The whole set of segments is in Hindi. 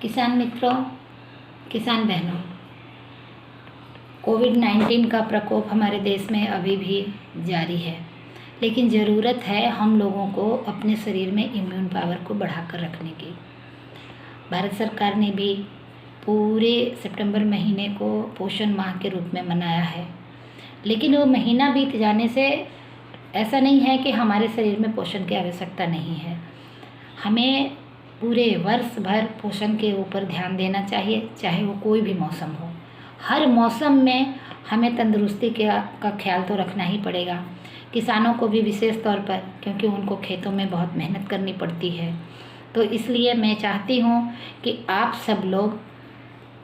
किसान मित्रों, किसान बहनों, कोविड-19 का प्रकोप हमारे देश में अभी भी जारी है, लेकिन ज़रूरत है हम लोगों को अपने शरीर में इम्यून पावर को बढ़ाकर रखने की। भारत सरकार ने भी पूरे सितंबर महीने को पोषण माह के रूप में मनाया है, लेकिन वो महीना बीत जाने से ऐसा नहीं है कि हमारे शरीर में पोषण की आवश्यकता नहीं है। हमें पूरे वर्ष भर पोषण के ऊपर ध्यान देना चाहिए, चाहे वो कोई भी मौसम हो। हर मौसम में हमें तंदुरुस्ती का ख्याल तो रखना ही पड़ेगा। किसानों को भी विशेष तौर पर, क्योंकि उनको खेतों में बहुत मेहनत करनी पड़ती है। तो इसलिए मैं चाहती हूँ कि आप सब लोग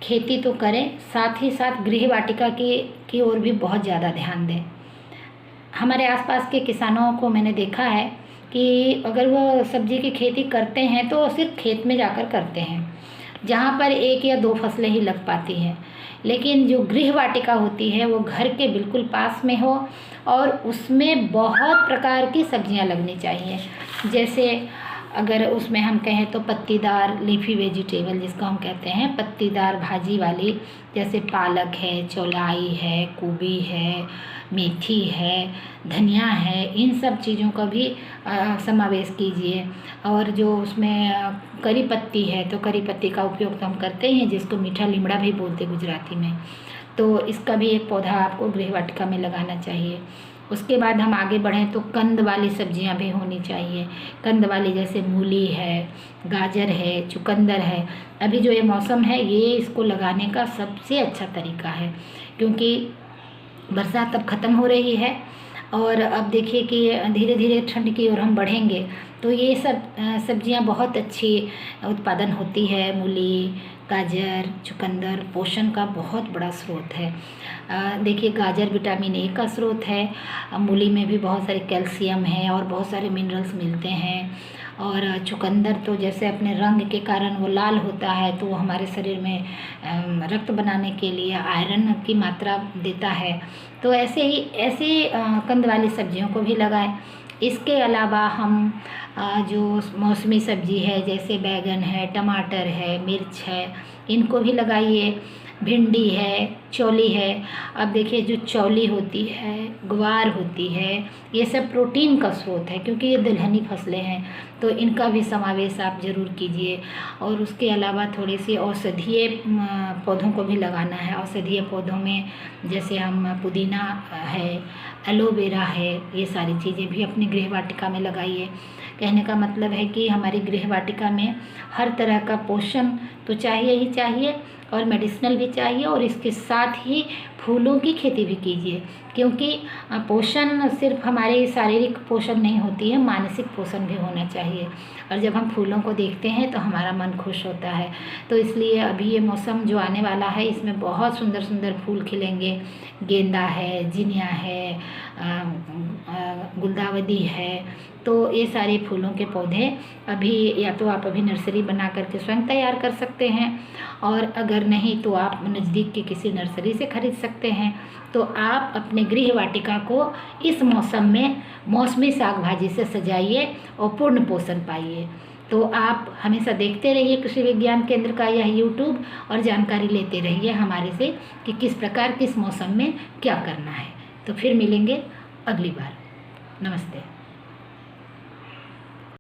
खेती तो करें, साथ ही साथ गृह वाटिका की ओर भी बहुत ज़्यादा ध्यान दें। हमारे आसपास के किसानों को मैंने देखा है कि अगर वो सब्जी की खेती करते हैं तो सिर्फ खेत में जाकर करते हैं, जहाँ पर 1 या 2 फसलें ही लग पाती हैं। लेकिन जो गृह वाटिका होती है वो घर के बिल्कुल पास में हो और उसमें बहुत प्रकार की सब्जियां लगनी चाहिए। जैसे अगर उसमें हम कहें तो पत्तीदार लीफी वेजिटेबल, जिसको हम कहते हैं पत्तीदार भाजी वाली, जैसे पालक है, चौलाई है, गोभी है, मेथी है, धनिया है, इन सब चीज़ों का भी समावेश कीजिए। और जो उसमें करी पत्ती है तो करी पत्ती का उपयोग तो हम करते हैं, जिसको मीठा लीमड़ा भी बोलते गुजराती में। तो इसका भी एक पौधा आपको गृह वाटिका में लगाना चाहिए। उसके बाद हम आगे बढ़ें तो कंद वाली सब्जियां भी होनी चाहिए। कंद वाली जैसे मूली है, गाजर है, चुकंदर है। अभी जो ये मौसम है ये इसको लगाने का सबसे अच्छा तरीका है, क्योंकि बरसात अब ख़त्म हो रही है और अब देखिए कि धीरे धीरे ठंड की ओर हम बढ़ेंगे, तो ये सब सब्जियां बहुत अच्छी उत्पादन होती है। मूली, गाजर, चुकंदर पोषण का बहुत बड़ा स्रोत है। देखिए गाजर विटामिन ए का स्रोत है, मूली में भी बहुत सारे कैल्शियम है और बहुत सारे मिनरल्स मिलते हैं। और चुकंदर तो जैसे अपने रंग के कारण वो लाल होता है, तो वो हमारे शरीर में रक्त बनाने के लिए आयरन की मात्रा देता है। तो ऐसे कंद वाली सब्जियों को भी लगाएं। इसके अलावा हम जो मौसमी सब्जी है जैसे बैगन है, टमाटर है, मिर्च है, इनको भी लगाइए। भिंडी है, चौली है। अब देखिए जो चौली होती है, ग्वार होती है, ये सब प्रोटीन का स्रोत है, क्योंकि ये दलहनी फसलें हैं, तो इनका भी समावेश आप ज़रूर कीजिए। और उसके अलावा थोड़ी सी औषधीय पौधों को भी लगाना है। औषधीय पौधों में जैसे हम पुदीना है, एलोवेरा है, ये सारी चीज़ें भी अपनी गृह वाटिका में लगाइए। कहने का मतलब है कि हमारी गृह वाटिका में हर तरह का पोषण तो चाहिए ही चाहिए और मेडिसिनल भी चाहिए, और इसके साथ ही फूलों की खेती भी कीजिए, क्योंकि पोषण सिर्फ हमारे शारीरिक पोषण नहीं होती है, मानसिक पोषण भी होना चाहिए। और जब हम फूलों को देखते हैं तो हमारा मन खुश होता है। तो इसलिए अभी ये मौसम जो आने वाला है इसमें बहुत सुंदर सुंदर फूल खिलेंगे। गेंदा है, जिनिया है, गुलदावदी है, तो ये सारे फूलों के पौधे अभी या तो आप अभी नर्सरी बना करके स्वयं तैयार कर सकते हैं, और अगर नहीं तो आप नज़दीक के किसी नर्सरी से खरीद सकते हैं। तो आप अपने गृह वाटिका को इस मौसम में मौसमी साग भाजी से सजाइए और पूर्ण पोषण पाइए। तो आप हमेशा देखते रहिए कृषि विज्ञान केंद्र का यह यूट्यूब, और जानकारी लेते रहिए हमारे से कि किस प्रकार किस मौसम में क्या करना है। तो फिर मिलेंगे अगली बार। नमस्ते।